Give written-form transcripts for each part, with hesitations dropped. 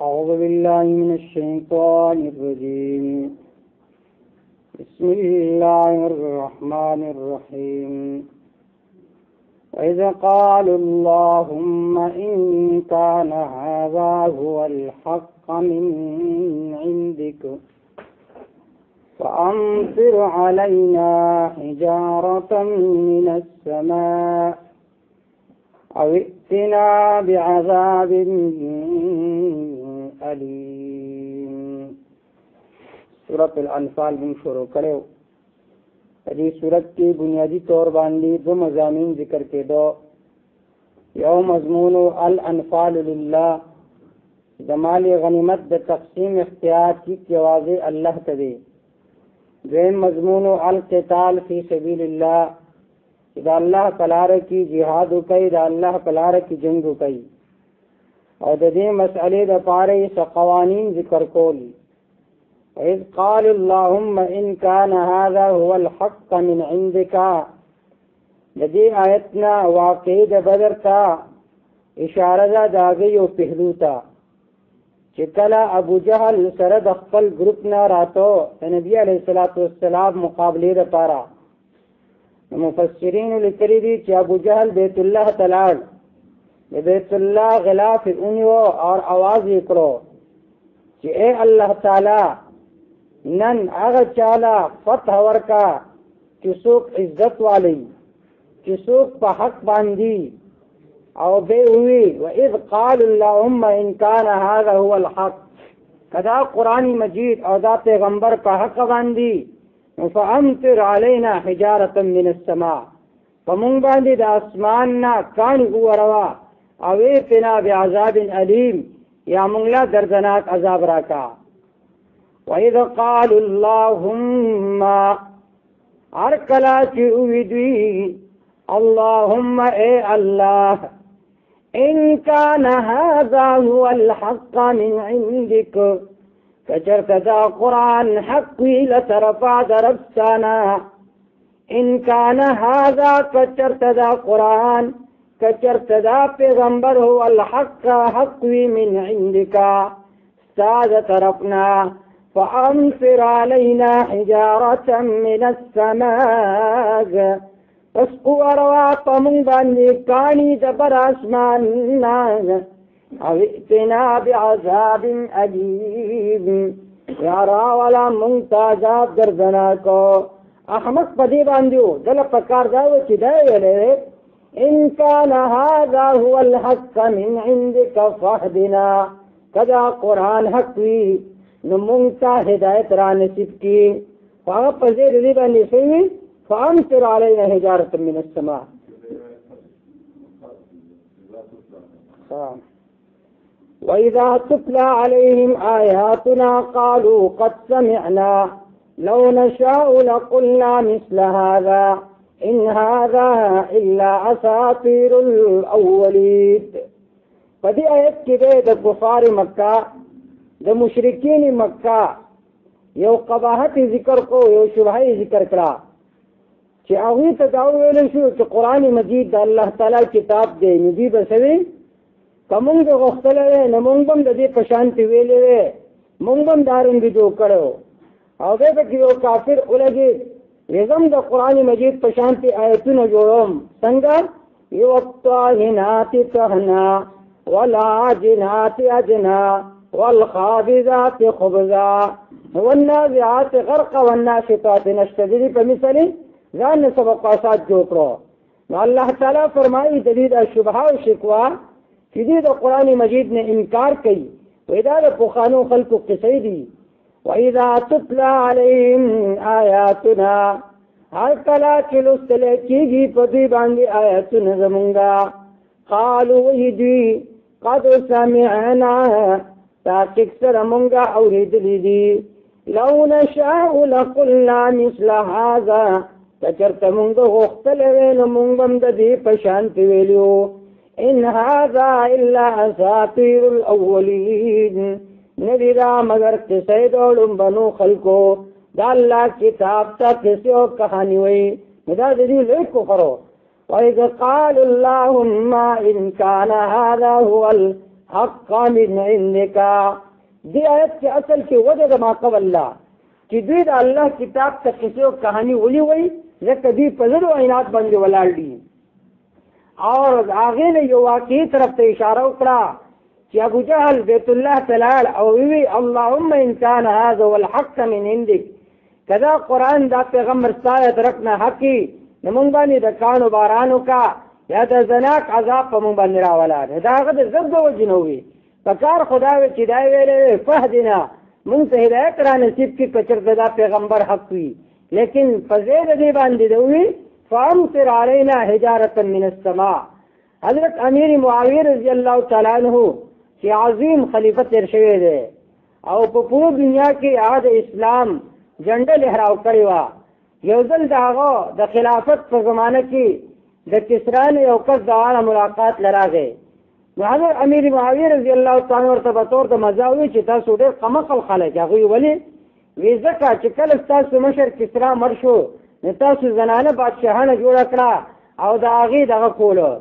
أعوذ بالله من الشيطان الرجيم بسم الله الرحمن الرحيم وإذ قالوا اللهم إن كان هذا هو الحق من عندك فأمطر علينا حجارة من السماء أو ائتنا بعذاب علیم. سورۃ الانفال من شروع کرو. دې سورت کې بنیادی طور باندې دو مضامین ذکر کېدو. یو مضمون الانفال لله، د مال غنیمت د تقسیم اختیار کی واضح الله ته دی. دویم مضمون القتال فی سبیل الله، دا الله تعالی کی جهاد کوي، دا الله تعالی کی جنگ کوي. او د دې مسئلې د پاره څه قوانین ذکر کول. اذ قال اللهم ان كان هذا هو الحق من عندك، د دې آیتنا واقع د بدر ته اشاره ده داغه یو پهلو ته چې کله ابو جهل سره د خپل ګروپ نه راتو نبی علیہ الصلوۃ والسلام مقابله لپاره. مفسرین لیکلي دي چې ابو جهل بیت الله تعالی بیت الله غلاف اونیو اور आवाज وکړو چې اے الله تعالی نن هغه چاله فتح ورکا چې څوک عزت والی، چې څوک په حق باندې. او به وی واذ قال اللهم ان كان هذا هو الحق، کدا قرآن مجید او دا پیغمبر په حق باندې فامطر علينا حجارة من السماء، فمون باندې د اسمان نه کان وروا او ائتنا بعذاب علیم، یا مونږ لا دردناک عذاب راکا. وَإِذْ قَالُوا اللَّهُمَّ أَرْكَلَاتِ أُوِدْوِي اللهم اے اللہ ان كان هذا هو الحق من عندك، کچرت دا قرآن حق لطرفا دربستانا. ان كان هذا کچرت دا قرآن، کچرت دا پیغمبر هو الحق حق من عندك استاد طرفنا، فأمطر علينا حجارة من السماء، پس قواروا پمون باندې کانی دبر آسمان ناغ، او ائتنا بعذاب علیم، یا راولا منتاجاب دردنا کو. احمق پدی باندیو دل پکار داو چی داو ویلے ان کان هذا هو الحق من عندك فاهدنا، کدا قرآن حق وی نمونتا ہدایت را نصیب کی. فاغ پزیر لی باندی سوی فامطر علینا حجارة من السماء. وإذا تتلى عليهم آياتنا قالوا قد سمعنا لو نشاء لقلنا مثل هذا إن هذا إلا أساطير الأولين. فدي آیت کې د کفار مکہ د مشرکین مکہ یو قباحت ذکر کو، یو شبهه ذکر کړه چې هغه ته دا ویل شو چې قرآن مجید د الله تعالی کتاب دی، نبی بسوي کومنګ غختلې نه مونږ هم د دې په شانتي ویلې، مونږ هم دارنګ جوړ کړو. او به کې یو کافر ولګي نظام د قرآن مجید په شانتي آیتونه جوړوم څنګه یو طاهنات طهنا والعاجنات عجنا والخابزات خبزا والنازعات غرقا والناشطات نشطا. دې په مثال ځان سبق اساس جوړ کړو. نو الله تعالی فرمایي د دې شبهه او شکوا چې دې د قرآن مجید نه انکار کوي، وې دا د پوخانو خلقو قصې دي. وَإِذَا تُتْلَى عَلَيْهِمْ آيَاتُنَا، هر کله چې لوستل کېږي په دې باندې آیاتونه زمونږه، قالوا وحیدوی قد سمعنا، تحقیق سره مونږه اورېدلي دي. لو نشاء لقلنا مثل هذا، کچرته مونږ غوښتلی وی نو مونږ هم د دې په شانتې ویلو. ان هذا الا اساطیر الاولین، ندی دا مگر قصه دوڑم بنو خلقو، دا اللہ کتاب تا قصه و کہانی وی، دا دی لیک کفرو. وَإِذْ قَالُوا اللَّهُمَّ إِنْ كَانَ هَذَا هُوَ حقا من عندك. دی آیت کې اصل کې وجه د ما قبل الله چې دوی د الله کتاب ته کیسې او کہانی ولي وي ځکه دوی په زړه عینات باندې ولاړ دي. اور هغه نه یو واقعي طرف ته اشاره وکړه چې ابو جهل بیت الله تلال او وی اللهم ان كان هذا والحق من عندك، کدا قرآن دا پیغمبر ستاسو طرف نه حقي نمونږ باندې د کانو بارانو کا یا د زناک عذاب په مونږ باندې راولا دا هغه د زړه وجنوي پکار خدا و چې دا ویلې فهدنا مونږ ته هدایت را نصیب کی کچر دا پیغمبر حق وي، لیکن فزید دی باندې دوی فامطر علينا حجارة من السماء. حضرت امیر معاویه رضی الله تعالی عنہ چې عظیم خلیفہ تیر شوی دی او په پوره دنیا کې هغه د اسلام جنډه لهراو کړی و. یو ځل دغه د خلافت په زمانه کې د کسرا نه یو کس دغه ملاقات لراغی. نو حضرت امیر معاویه رضی الله تعالی عنہ ورته بطور د مزاوی چې تاسو ډېر قمقل خلک هغه ولی وی ځکه چې کله تاسو مشر کسرا مر شو نو تاسو زنانه بادشاهانه جوړ کړه او د هغې دغه کولو.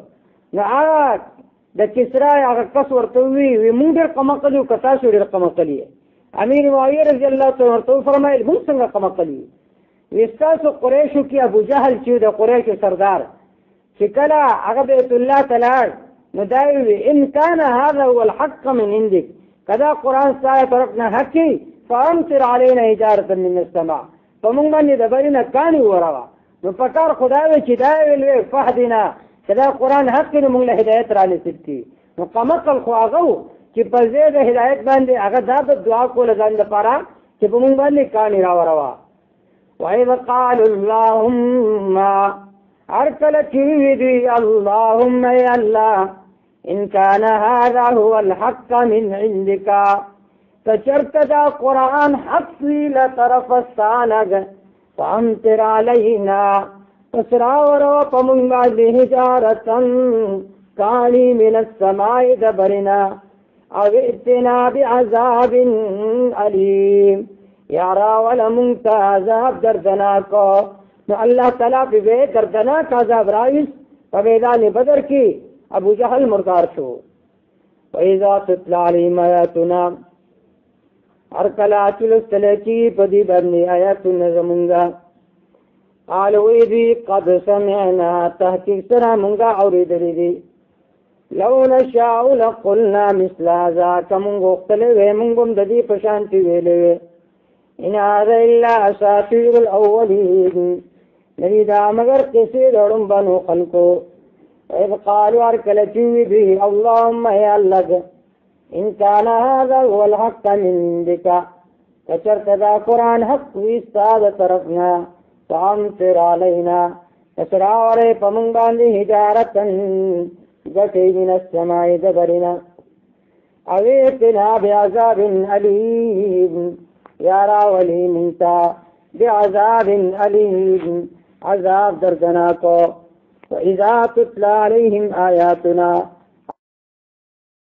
نو هغه د کسرا هغه کس ورته وی مونږ ډېر قمقل یو که تاسو ډېر قمقل یې. امیر معاویه رضی الله تعالی عنہ ورته وفرمایل موږ څنګه قمقل یو؟ وی ستاسو قریشو کې ابو جهل چې د قریشو سردار چې کله هغه بیت الله تلاړ نو دا وی ان كان هذا هو الحق من عندك، کدا قرآن ستاسو طرف نه حقي فامطر علينا حجارة من السماء، فمونږ باندې د برینه کانی وروا. نو پکار خدا وی چې دا ویل فهدنا کدا قرآن حق نو موږ له هدایت را نصیب کی. نو قمقل خو هغه چې په ځای د هدایت باندې هغه دا دعا کوله ځان لپاره چې په موږ باندې کانی را وروا. وَإِذْ قَالُوا اللَّهُمَّ أَرْسَلَ تِوِدِي اللَّهُمَّ يَا اللَّهُ إِنْ كَانَ هَذَا هُوَ الْحَقَّ مِنْ عِنْدِكَ، کچرت دا قرآن حق وی لطرف استانگ فامطر علینا پسراور و پمونگا دی حجارتن کانی من السماء دبرنا او اتنا بعذاب علیم، یا راول منگتا عذاب دردناکو. نو اللہ تعالیٰ بے دردناک عذاب رائس فمیدان بدر کی ابو جہل مردار شو. وَإِذَا تُتْلَى عَلَيْهِمْ آيَاتُنَا ہر کلا چلستلے کی پدی برنی آیاتنا زمونگا قالوا ایدی قد سمعنا تحقیق سرا منگا اوریدلی دی لو نشاء لقلنا مثل هذا کمونگو اختلے وے منگم ددی پشانتی ویلے ان هذا الا اساطیر الاولین نبی دا مگر کسی دوڑم بنو خلقو. اذ قالوا ہر کلا چوی دی اللہم یا اللہ ان كان هذا هو الحق من عندك، کچرت دا قرآن حق وی استاد طرفنا فامطر علينا اسراور پمنگ باندی حجارتن گٹی من السماء دبرنا اویتنا بعذاب علیم، یا راولی منتا بعذاب علیم عذاب دردنا کو. وَإِذَا تُتْلَى عَلَيْهِمْ آيَاتُنَا